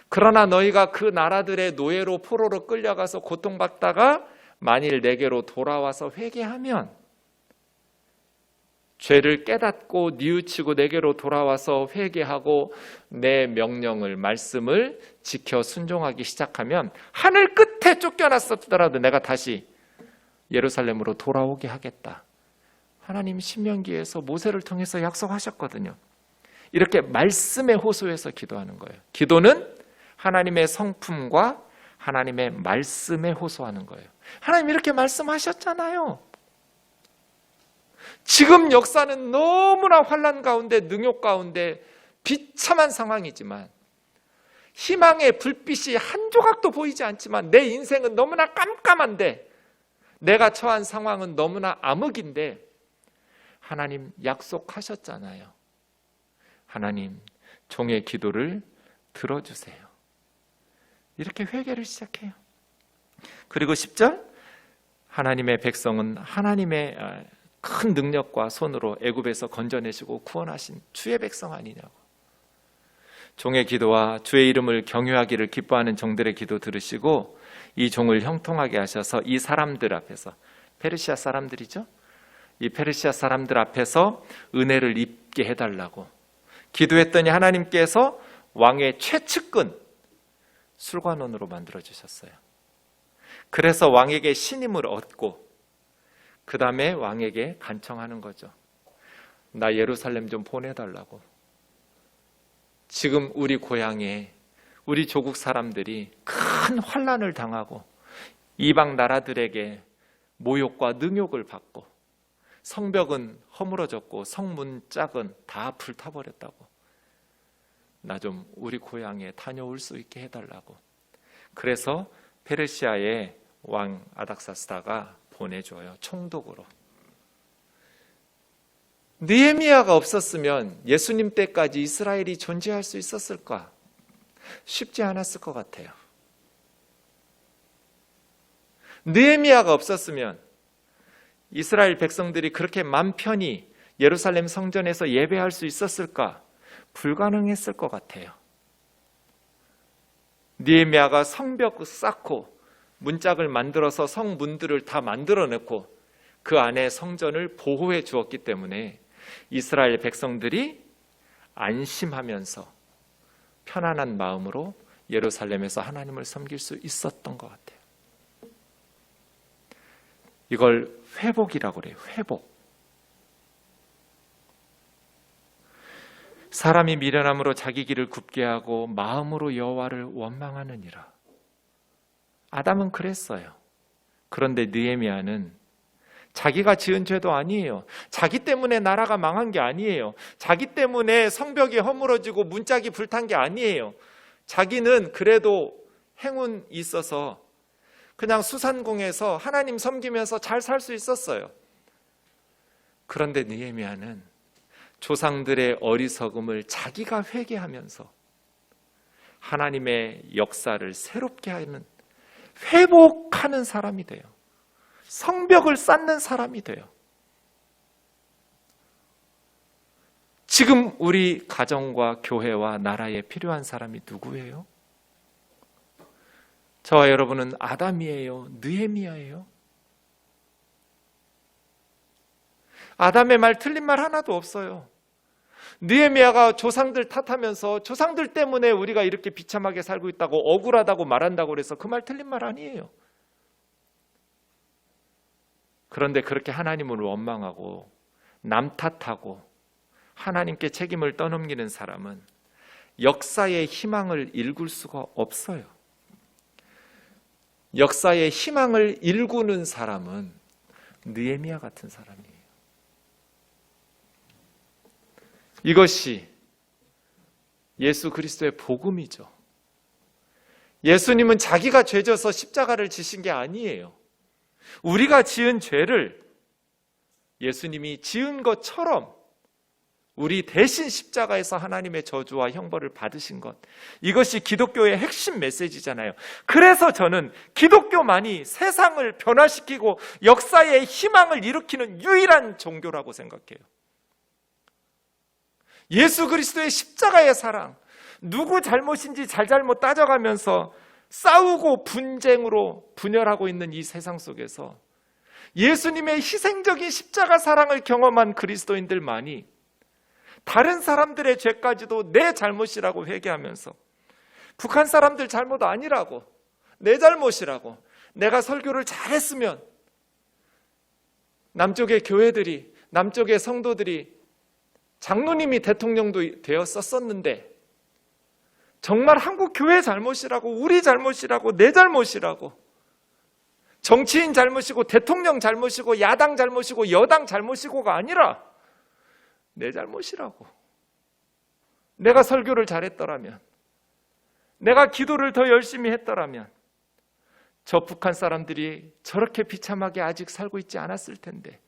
그러나 너희가 그 나라들의 노예로 포로로 끌려가서 고통받다가 만일 내게로 돌아와서 회개하면 죄를 깨닫고 뉘우치고 내게로 돌아와서 회개하고 내 명령을, 말씀을 지켜 순종하기 시작하면 하늘 끝에 쫓겨났었더라도 내가 다시 예루살렘으로 돌아오게 하겠다. 하나님 신명기에서 모세를 통해서 약속하셨거든요. 이렇게 말씀에 호소해서 기도하는 거예요. 기도는 하나님의 성품과 하나님의 말씀에 호소하는 거예요. 하나님 이렇게 말씀하셨잖아요. 지금 역사는 너무나 환난 가운데, 능욕 가운데 비참한 상황이지만, 희망의 불빛이 한 조각도 보이지 않지만, 내 인생은 너무나 깜깜한데, 내가 처한 상황은 너무나 암흑인데, 하나님 약속하셨잖아요. 하나님, 종의 기도를 들어주세요. 이렇게 회개를 시작해요. 그리고 10절, 하나님의 백성은 하나님의 큰 능력과 손으로 애굽에서 건져내시고 구원하신 주의 백성 아니냐고. 종의 기도와 주의 이름을 경유하기를 기뻐하는 종들의 기도 들으시고 이 종을 형통하게 하셔서 이 사람들 앞에서, 페르시아 사람들이죠, 이 페르시아 사람들 앞에서 은혜를 입게 해달라고 기도했더니 하나님께서 왕의 최측근 술관원으로 만들어주셨어요. 그래서 왕에게 신임을 얻고 그 다음에 왕에게 간청하는 거죠. 나 예루살렘 좀 보내달라고. 지금 우리 고향에 우리 조국 사람들이 큰 환난을 당하고 이방 나라들에게 모욕과 능욕을 받고 성벽은 허물어졌고 성문짝은 다 불타버렸다고. 나 좀 우리 고향에 다녀올 수 있게 해달라고. 그래서 페르시아의 왕 아닥사스다가 보내줘요. 총독으로. 느헤미야가 없었으면 예수님 때까지 이스라엘이 존재할 수 있었을까? 쉽지 않았을 것 같아요. 느헤미야가 없었으면 이스라엘 백성들이 그렇게 맘 편히 예루살렘 성전에서 예배할 수 있었을까? 불가능했을 것 같아요. 느헤미야가 성벽 쌓고 문짝을 만들어서 성문들을 다 만들어내고 그 안에 성전을 보호해 주었기 때문에 이스라엘 백성들이 안심하면서 편안한 마음으로 예루살렘에서 하나님을 섬길 수 있었던 것 같아요. 이걸 회복이라고 그래요. 회복. 사람이 미련함으로 자기 길을 굽게 하고 마음으로 여호와를 원망하느니라. 아담은 그랬어요. 그런데 느헤미야는 자기가 지은 죄도 아니에요. 자기 때문에 나라가 망한 게 아니에요. 자기 때문에 성벽이 허물어지고 문짝이 불탄 게 아니에요. 자기는 그래도 행운이 있어서 그냥 수산공에서 하나님 섬기면서 잘 살 수 있었어요. 그런데 느헤미야는 조상들의 어리석음을 자기가 회개하면서 하나님의 역사를 새롭게 하는, 회복하는 사람이 돼요. 성벽을 쌓는 사람이 돼요. 지금 우리 가정과 교회와 나라에 필요한 사람이 누구예요? 저와 여러분은 아담이에요? 느헤미야예요? 아담의 말 틀린 말 하나도 없어요. 느헤미야가 조상들 탓하면서 조상들 때문에 우리가 이렇게 비참하게 살고 있다고, 억울하다고 말한다고 그래서 그 말 틀린 말 아니에요. 그런데 그렇게 하나님을 원망하고 남 탓하고 하나님께 책임을 떠넘기는 사람은 역사의 희망을 일굴 수가 없어요. 역사의 희망을 일구는 사람은 느헤미야 같은 사람이에요. 이것이 예수 그리스도의 복음이죠. 예수님은 자기가 죄져서 십자가를 지신 게 아니에요. 우리가 지은 죄를 예수님이 지은 것처럼 우리 대신 십자가에서 하나님의 저주와 형벌을 받으신 것, 이것이 기독교의 핵심 메시지잖아요. 그래서 저는 기독교만이 세상을 변화시키고 역사의 희망을 일으키는 유일한 종교라고 생각해요. 예수 그리스도의 십자가의 사랑, 누구 잘못인지 잘잘못 따져가면서 싸우고 분쟁으로 분열하고 있는 이 세상 속에서 예수님의 희생적인 십자가 사랑을 경험한 그리스도인들만이 다른 사람들의 죄까지도 내 잘못이라고 회개하면서 북한 사람들 잘못 아니라고, 내 잘못이라고, 내가 설교를 잘했으면 남쪽의 교회들이, 남쪽의 성도들이 장로님이 대통령도 되었었는데 정말 한국 교회 잘못이라고, 우리 잘못이라고, 내 잘못이라고, 정치인 잘못이고 대통령 잘못이고 야당 잘못이고 여당 잘못이고가 아니라 내 잘못이라고. 내가 설교를 잘했더라면, 내가 기도를 더 열심히 했더라면 저 북한 사람들이 저렇게 비참하게 아직 살고 있지 않았을 텐데,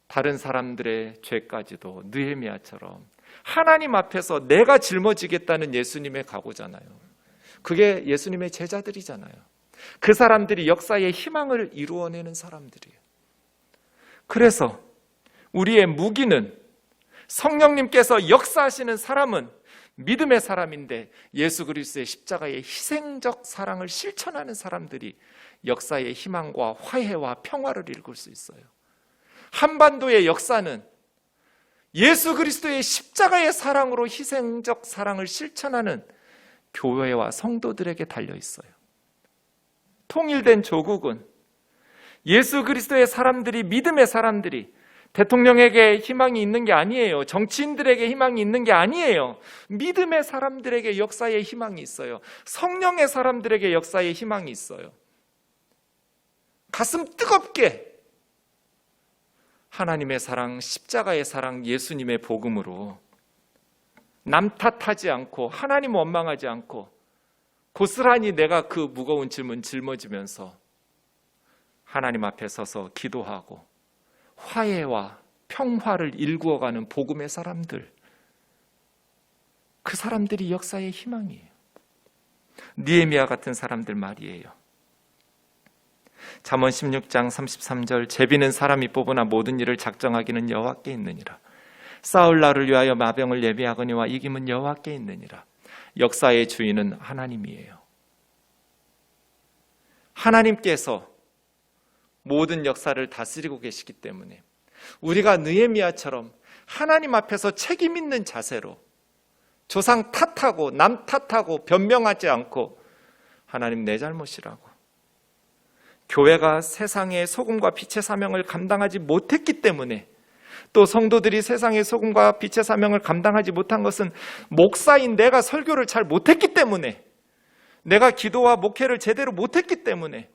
다른 사람들의 죄까지도 느헤미야처럼 하나님 앞에서 내가 짊어지겠다는 예수님의 각오잖아요. 그게 예수님의 제자들이잖아요. 그 사람들이 역사의 희망을 이루어내는 사람들이에요. 그래서 우리의 무기는, 성령님께서 역사하시는 사람은 믿음의 사람인데 예수 그리스도의 십자가의 희생적 사랑을 실천하는 사람들이 역사의 희망과 화해와 평화를 이룰 수 있어요. 한반도의 역사는 예수 그리스도의 십자가의 사랑으로 희생적 사랑을 실천하는 교회와 성도들에게 달려 있어요. 통일된 조국은 예수 그리스도의 사람들이, 믿음의 사람들이 대통령에게 희망이 있는 게 아니에요. 정치인들에게 희망이 있는 게 아니에요. 믿음의 사람들에게 역사의 희망이 있어요. 성령의 사람들에게 역사의 희망이 있어요. 가슴 뜨겁게 하나님의 사랑, 십자가의 사랑, 예수님의 복음으로 남 탓하지 않고 하나님 원망하지 않고 고스란히 내가 그 무거운 짐은 짊어지면서 하나님 앞에 서서 기도하고 화해와 평화를 일구어가는 복음의 사람들, 그 사람들이 역사의 희망이에요. 느헤미야 같은 사람들 말이에요. 잠언 16장 33절, 제비는 사람이 뽑으나 모든 일을 작정하기는 여호와께 있느니라. 싸울 날을 위하여 마병을 예비하거니와 이김은 여호와께 있느니라. 역사의 주인은 하나님이에요. 하나님께서 모든 역사를 다스리고 계시기 때문에 우리가 느헤미야처럼 하나님 앞에서 책임 있는 자세로 조상 탓하고 남 탓하고 변명하지 않고 하나님 내 잘못이라고, 교회가 세상의 소금과 빛의 사명을 감당하지 못했기 때문에, 또 성도들이 세상의 소금과 빛의 사명을 감당하지 못한 것은 목사인 내가 설교를 잘 못했기 때문에, 내가 기도와 목회를 제대로 못했기 때문에,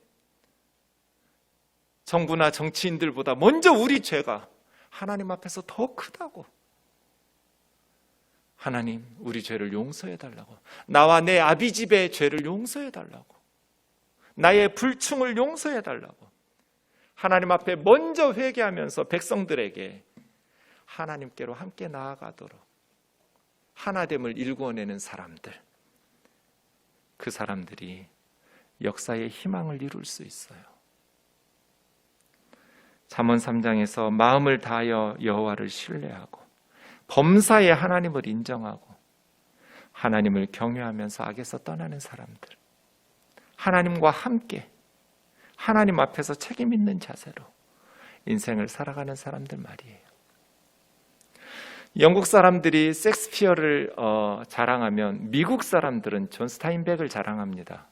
정부나 정치인들보다 먼저 우리 죄가 하나님 앞에서 더 크다고. 하나님, 우리 죄를 용서해달라고. 나와 내 아비집의 죄를 용서해달라고. 나의 불충을 용서해달라고. 하나님 앞에 먼저 회개하면서 백성들에게 하나님께로 함께 나아가도록 하나됨을 일구어내는 사람들, 그 사람들이 역사의 희망을 이룰 수 있어요. 잠언 3장에서 마음을 다하여 여호와를 신뢰하고 범사에 하나님을 인정하고 하나님을 경외하면서 악에서 떠나는 사람들, 하나님과 함께 하나님 앞에서 책임 있는 자세로 인생을 살아가는 사람들 말이에요. 영국 사람들이 셰익스피어를 자랑하면 미국 사람들은 존 스타인백을 자랑합니다.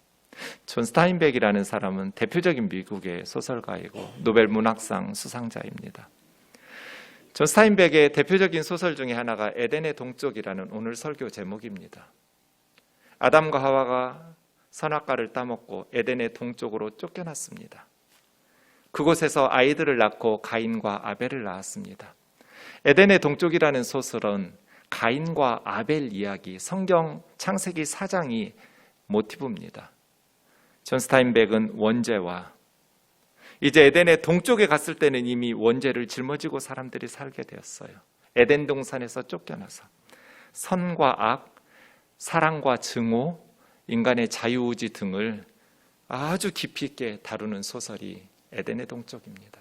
존 스타인백이라는 사람은 대표적인 미국의 소설가이고 노벨 문학상 수상자입니다. 존 스타인백의 대표적인 소설 중에 하나가 에덴의 동쪽이라는 오늘 설교 제목입니다. 아담과 하와가 선악과를 따먹고 에덴의 동쪽으로 쫓겨났습니다. 그곳에서 아이들을 낳고 가인과 아벨을 낳았습니다. 에덴의 동쪽이라는 소설은 가인과 아벨 이야기, 성경 창세기 4장이 모티브입니다. 존 스타인백은 원죄와, 이제 에덴의 동쪽에 갔을 때는 이미 원죄를 짊어지고 사람들이 살게 되었어요. 에덴 동산에서 쫓겨나서 선과 악, 사랑과 증오, 인간의 자유의지 등을 아주 깊이 있게 다루는 소설이 에덴의 동쪽입니다.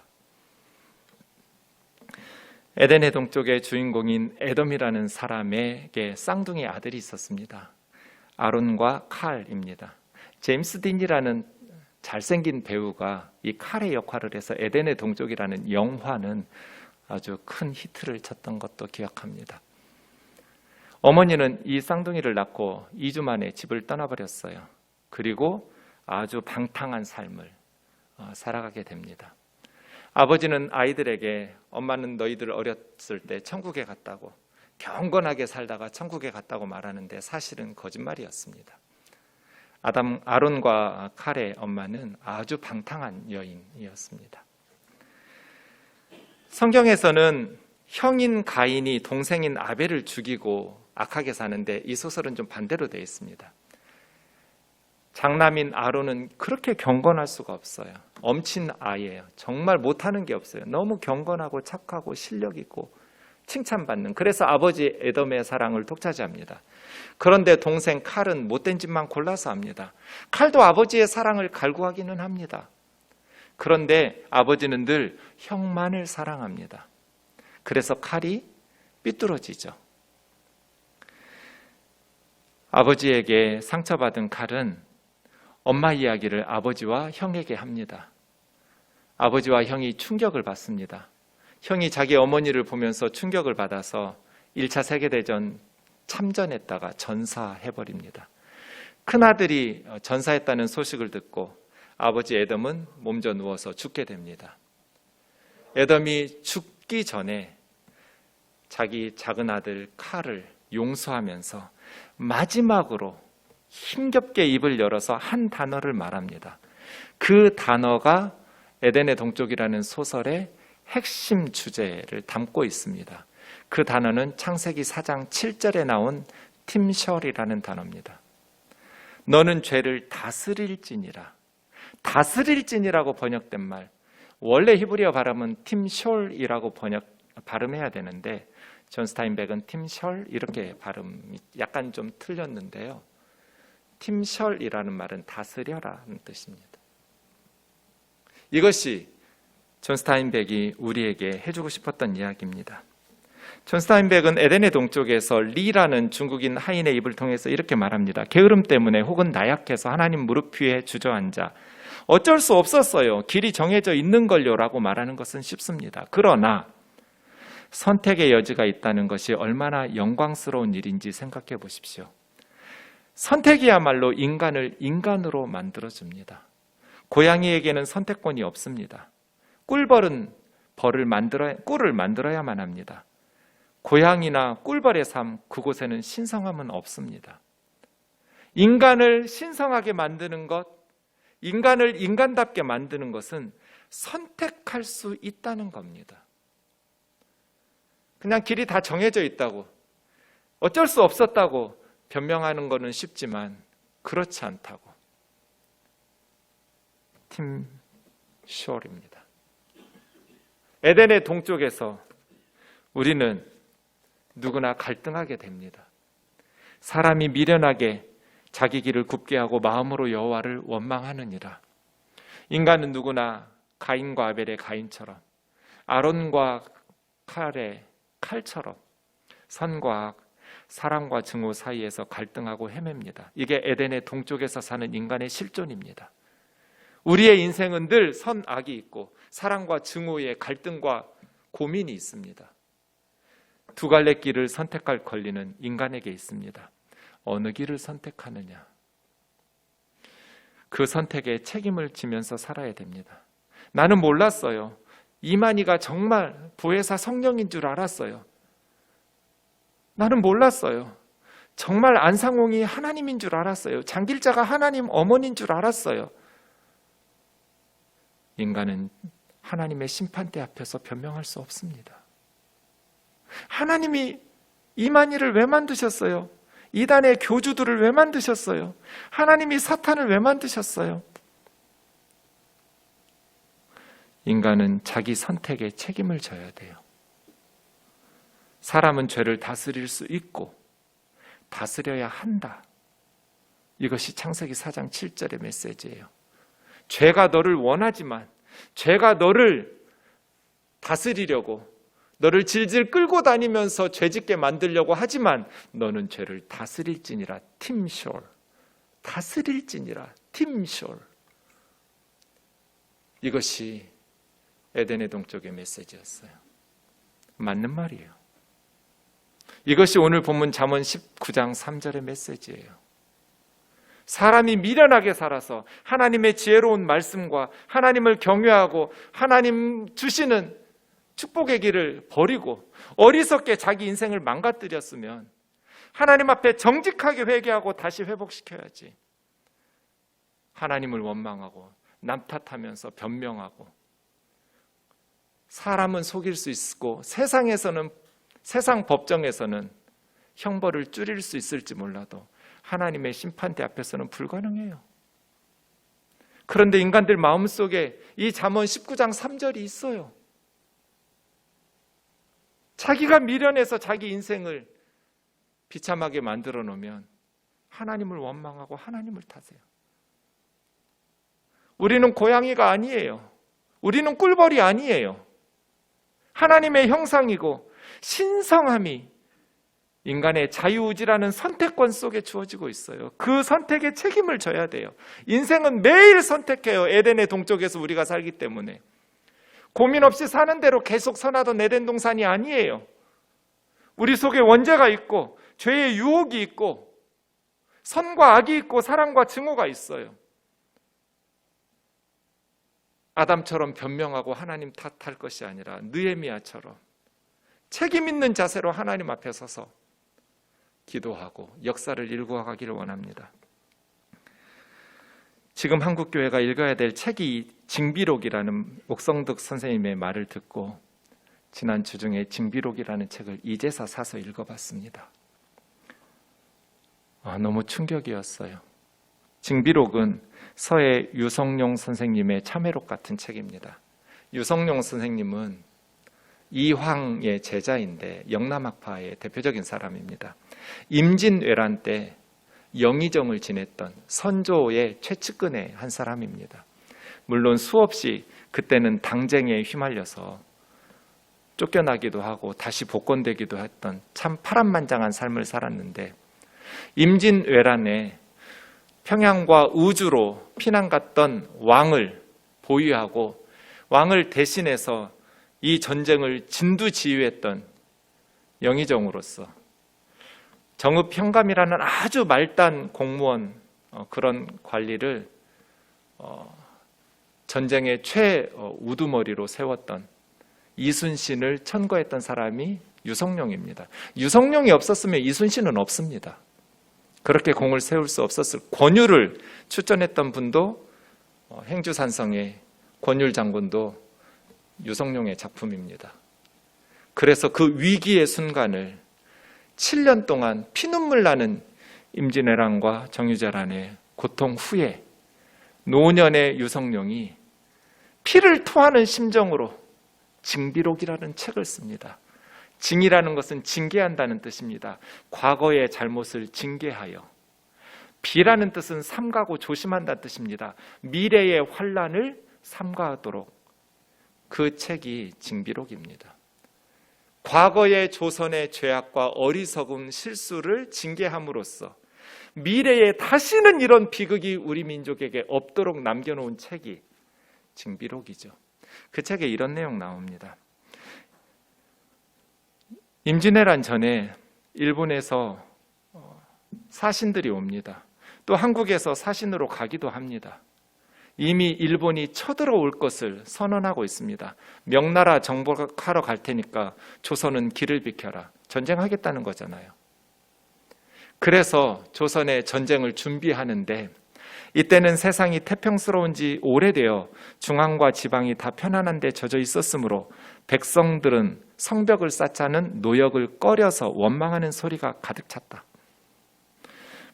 에덴의 동쪽의 주인공인 에돔이라는 사람에게 쌍둥이 아들이 있었습니다. 아론과 칼입니다. 제임스 딘이라는 잘생긴 배우가 이 칼의 역할을 해서 에덴의 동족이라는 영화는 아주 큰 히트를 쳤던 것도 기억합니다. 어머니는 이 쌍둥이를 낳고 2주 만에 집을 떠나버렸어요. 그리고 아주 방탕한 삶을 살아가게 됩니다. 아버지는 아이들에게 엄마는 너희들 어렸을 때 천국에 갔다고, 경건하게 살다가 천국에 갔다고 말하는데 사실은 거짓말이었습니다. 아론과 칼의 엄마는 아주 방탕한 여인이었습니다. 성경에서는 형인 가인이 동생인 아벨을 죽이고 악하게 사는데 이 소설은 좀 반대로 되어 있습니다. 장남인 아론은 그렇게 경건할 수가 없어요. 엄친 아이예요. 정말 못하는 게 없어요. 너무 경건하고 착하고 실력 있고 칭찬받는, 그래서 아버지 에돔의 사랑을 독차지합니다. 그런데 동생 칼은 못된 짓만 골라서 합니다. 칼도 아버지의 사랑을 갈구하기는 합니다. 그런데 아버지는 늘 형만을 사랑합니다. 그래서 칼이 삐뚤어지죠. 아버지에게 상처받은 칼은 엄마 이야기를 아버지와 형에게 합니다. 아버지와 형이 충격을 받습니다. 형이 자기 어머니를 보면서 충격을 받아서 1차 세계대전 참전했다가 전사해버립니다. 큰아들이 전사했다는 소식을 듣고 아버지 에돔은 몸져 누워서 죽게 됩니다. 에돔이 죽기 전에 자기 작은 아들 칼을 용서하면서 마지막으로 힘겹게 입을 열어서 한 단어를 말합니다. 그 단어가 에덴의 동쪽이라는 소설의 핵심 주제를 담고 있습니다. 그 단어는 창세기 4장 7절에 나온 팀셜이라는 단어입니다. 너는 죄를 다스릴지니라. 다스릴지니라고 번역된 말, 원래 히브리어 발음은 팀셜이라고 발음해야 되는데 존 스타인백은 팀셜 이렇게 발음이 약간 좀 틀렸는데요. 팀셜이라는 말은 다스려라는 뜻입니다. 이것이 존 스타인백이 우리에게 해주고 싶었던 이야기입니다. 존 스타인백은 에덴의 동쪽에서 리라는 중국인 하인의 입을 통해서 이렇게 말합니다. 게으름 때문에 혹은 나약해서 하나님 무릎 위에 주저앉아 어쩔 수 없었어요. 길이 정해져 있는 걸요 라고 말하는 것은 쉽습니다. 그러나 선택의 여지가 있다는 것이 얼마나 영광스러운 일인지 생각해 보십시오. 선택이야말로 인간을 인간으로 만들어줍니다. 고양이에게는 선택권이 없습니다. 꿀벌은 꿀을 만들어야만 합니다. 고양이나 꿀벌의 삶, 그곳에는 신성함은 없습니다. 인간을 신성하게 만드는 것, 인간을 인간답게 만드는 것은 선택할 수 있다는 겁니다. 그냥 길이 다 정해져 있다고, 어쩔 수 없었다고 변명하는 것은 쉽지만 그렇지 않다고. 팀 숄입니다. 에덴의 동쪽에서 우리는 누구나 갈등하게 됩니다. 사람이 미련하게 자기 길을 굽게 하고 마음으로 여호와를 원망하느니라. 인간은 누구나 가인과 아벨의 가인처럼, 아론과 칼의 칼처럼 선과 악, 사랑과 증오 사이에서 갈등하고 헤맵니다. 이게 에덴의 동쪽에서 사는 인간의 실존입니다. 우리의 인생은 늘 선악이 있고 사랑과 증오의 갈등과 고민이 있습니다. 두 갈래 길을 선택할 권리는 인간에게 있습니다. 어느 길을 선택하느냐, 그 선택에 책임을 지면서 살아야 됩니다. 나는 몰랐어요. 이만희가 정말 부회사 성령인 줄 알았어요. 나는 몰랐어요. 정말 안상홍이 하나님인 줄 알았어요. 장길자가 하나님 어머니인 줄 알았어요. 인간은 하나님의 심판대 앞에서 변명할 수 없습니다. 하나님이 이만희를 왜 만드셨어요? 이단의 교주들을 왜 만드셨어요? 하나님이 사탄을 왜 만드셨어요? 인간은 자기 선택에 책임을 져야 돼요. 사람은 죄를 다스릴 수 있고 다스려야 한다. 이것이 창세기 4장 7절의 메시지예요. 죄가 너를 원하지만, 죄가 너를 다스리려고, 너를 질질 끌고 다니면서 죄짓게 만들려고 하지만 너는 죄를 다스릴지니라. 팀숄, 다스릴지니라. 팀숄. 이것이 에덴의 동쪽의 메시지였어요. 맞는 말이에요. 이것이 오늘 본문 잠언 19장 3절의 메시지예요. 사람이 미련하게 살아서 하나님의 지혜로운 말씀과 하나님을 경외하고 하나님 주시는 축복의 길을 버리고 어리석게 자기 인생을 망가뜨렸으면 하나님 앞에 정직하게 회개하고 다시 회복시켜야지. 하나님을 원망하고 남 탓하면서 변명하고, 사람은 속일 수 있고 세상 법정에서는 형벌을 줄일 수 있을지 몰라도 하나님의 심판대 앞에서는 불가능해요. 그런데 인간들 마음속에 이 잠언 19장 3절이 있어요. 자기가 미련해서 자기 인생을 비참하게 만들어 놓으면 하나님을 원망하고 하나님을 탓해요. 우리는 고양이가 아니에요. 우리는 꿀벌이 아니에요. 하나님의 형상이고 신성함이 인간의 자유의지라는 선택권 속에 주어지고 있어요. 그 선택에 책임을 져야 돼요. 인생은 매일 선택해요. 에덴의 동쪽에서 우리가 살기 때문에. 고민 없이 사는 대로 계속 선하던 에덴 동산이 아니에요. 우리 속에 원죄가 있고 죄의 유혹이 있고 선과 악이 있고 사랑과 증오가 있어요. 아담처럼 변명하고 하나님 탓할 것이 아니라 느헤미야처럼 책임 있는 자세로 하나님 앞에 서서 기도하고 역사를 일구어가기를 원합니다. 지금 한국교회가 읽어야 될 책이 징비록이라는 옥성득 선생님의 말을 듣고 지난 주 중에 징비록이라는 책을 이제서 사서 읽어봤습니다. 너무 충격이었어요. 징비록은 서해 유성룡 선생님의 참회록 같은 책입니다. 유성룡 선생님은 이황의 제자인데 영남학파의 대표적인 사람입니다. 임진왜란 때 영의정을 지냈던 선조의 최측근의 한 사람입니다. 물론 수없이 그때는 당쟁에 휘말려서 쫓겨나기도 하고 다시 복권되기도 했던 참 파란만장한 삶을 살았는데, 임진왜란에 평양과 우주로 피난 갔던 왕을 보위하고 왕을 대신해서 이 전쟁을 진두지휘했던 영의정으로서 정읍현감이라는 아주 말단 공무원 그런 관리를 전쟁의 최우두머리로 세웠던 이순신을 천거했던 사람이 유성룡입니다. 유성룡이 없었으면 이순신은 없습니다. 그렇게 공을 세울 수 없었을. 권율을 추천했던 분도 행주산성의 권율 장군도 유성룡의 작품입니다. 그래서 그 위기의 순간을 7년 동안 피눈물 나는 임진왜란과 정유재란의 고통 후에 노년의 유성룡이 피를 토하는 심정으로 징비록이라는 책을 씁니다. 징이라는 것은 징계한다는 뜻입니다. 과거의 잘못을 징계하여. 비라는 뜻은 삼가고 조심한다는 뜻입니다. 미래의 환난을 삼가하도록. 그 책이 징비록입니다. 과거의 조선의 죄악과 어리석음, 실수를 징계함으로써 미래에 다시는 이런 비극이 우리 민족에게 없도록 남겨놓은 책이 징비록이죠. 그 책에 이런 내용 나옵니다. 임진왜란 전에 일본에서 사신들이 옵니다. 또 한국에서 사신으로 가기도 합니다. 이미 일본이 쳐들어올 것을 선언하고 있습니다. 명나라 정복하러 갈 테니까 조선은 길을 비켜라. 전쟁하겠다는 거잖아요. 그래서 조선의 전쟁을 준비하는데, 이때는 세상이 태평스러운 지 오래되어 중앙과 지방이 다 편안한 데 젖어 있었으므로 백성들은 성벽을 쌓자는 노역을 꺼려서 원망하는 소리가 가득 찼다.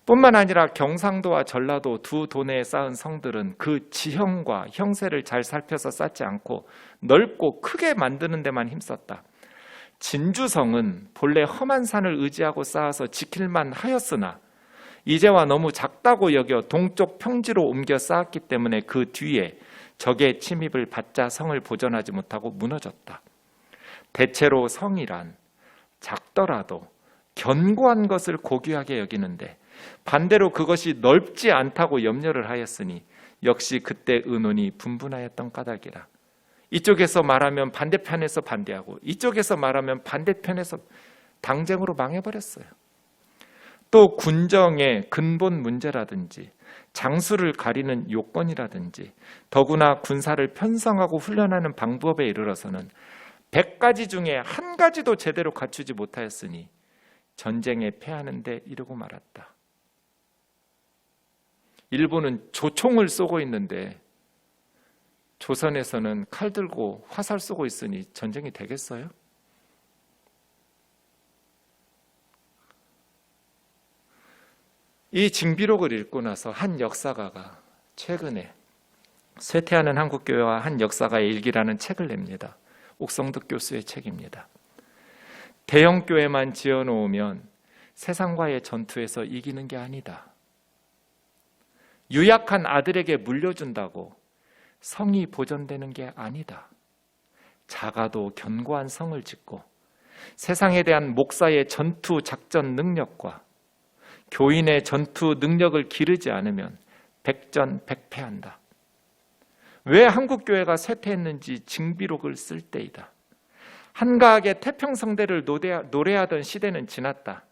뿐만 아니라 경상도와 전라도 두 도내에 쌓은 성들은 그 지형과 형세를 잘 살펴서 쌓지 않고 넓고 크게 만드는 데만 힘썼다. 진주성은 본래 험한 산을 의지하고 쌓아서 지킬만 하였으나 이제와 너무 작다고 여겨 동쪽 평지로 옮겨 쌓았기 때문에 그 뒤에 적의 침입을 받자 성을 보존하지 못하고 무너졌다. 대체로 성이란 작더라도 견고한 것을 고귀하게 여기는데 반대로 그것이 넓지 않다고 염려를 하였으니 역시 그때 의논이 분분하였던 까닭이라. 이쪽에서 말하면 반대편에서 반대하고 이쪽에서 말하면 반대편에서 당쟁으로 망해버렸어요. 또 군정의 근본 문제라든지 장수를 가리는 요건이라든지 더구나 군사를 편성하고 훈련하는 방법에 이르러서는 100가지 중에 한 가지도 제대로 갖추지 못하였으니 전쟁에 패하는 데 이르고 말았다. 일본은 조총을 쏘고 있는데 조선에서는 칼 들고 화살 쏘고 있으니 전쟁이 되겠어요? 이 징비록을 읽고 나서 한 역사가가 최근에 쇠퇴하는 한국교회와 한 역사가의 일기라는 책을 냅니다. 옥성득 교수의 책입니다. 대형 교회만 지어놓으면 세상과의 전투에서 이기는 게 아니다. 유약한 아들에게 물려준다고 성이 보존되는 게 아니다. 작아도 견고한 성을 짓고 세상에 대한 목사의 전투 작전 능력과 교인의 전투 능력을 기르지 않으면 백전백패한다. 왜 한국교회가 쇠퇴했는지 징비록을 쓸 때이다. 한가하게 태평성대를 노래하던 시대는 지났다.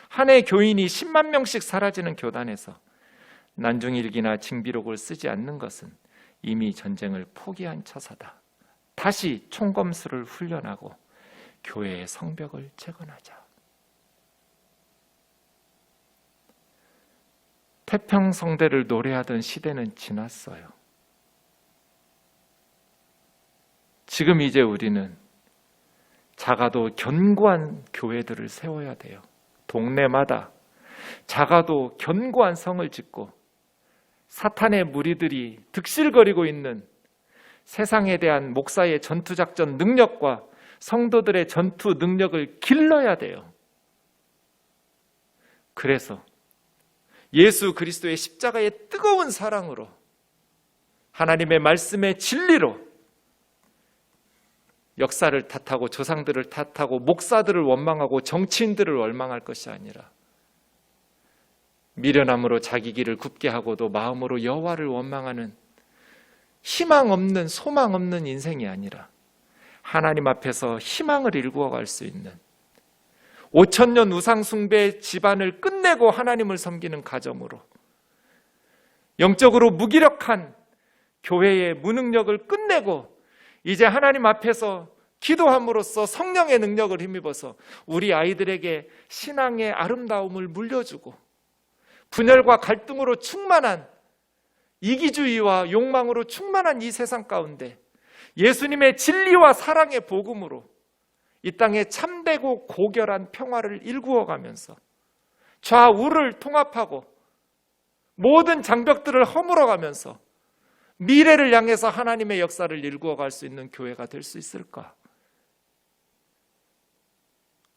한 해 교인이 10만 명씩 사라지는 교단에서 난중일기나 징비록을 쓰지 않는 것은 이미 전쟁을 포기한 처사다. 다시 총검수를 훈련하고 교회의 성벽을 재건하자. 태평성대를 노래하던 시대는 지났어요. 지금 이제 우리는 작아도 견고한 교회들을 세워야 돼요. 동네마다 작아도 견고한 성을 짓고 사탄의 무리들이 득실거리고 있는 세상에 대한 목사의 전투작전 능력과 성도들의 전투 능력을 길러야 돼요. 그래서 예수 그리스도의 십자가의 뜨거운 사랑으로 하나님의 말씀의 진리로 역사를 탓하고 조상들을 탓하고 목사들을 원망하고 정치인들을 원망할 것이 아니라 미련함으로 자기 길을 굽게 하고도 마음으로 여호와를 원망하는 희망 없는 소망 없는 인생이 아니라 하나님 앞에서 희망을 일구어 갈 수 있는 5,000년 우상 숭배 집안을 끝내고 하나님을 섬기는 가정으로 영적으로 무기력한 교회의 무능력을 끝내고 이제 하나님 앞에서 기도함으로써 성령의 능력을 힘입어서 우리 아이들에게 신앙의 아름다움을 물려주고 분열과 갈등으로 충만한 이기주의와 욕망으로 충만한 이 세상 가운데 예수님의 진리와 사랑의 복음으로 이 땅에 참되고 고결한 평화를 일구어가면서 좌우를 통합하고 모든 장벽들을 허물어가면서 미래를 향해서 하나님의 역사를 일구어갈 수 있는 교회가 될 수 있을까?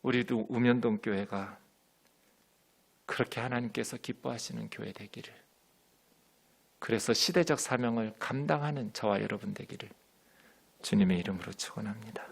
우리도 우면동 교회가 그렇게 하나님께서 기뻐하시는 교회 되기를, 그래서 시대적 사명을 감당하는 저와 여러분 되기를 주님의 이름으로 축원합니다.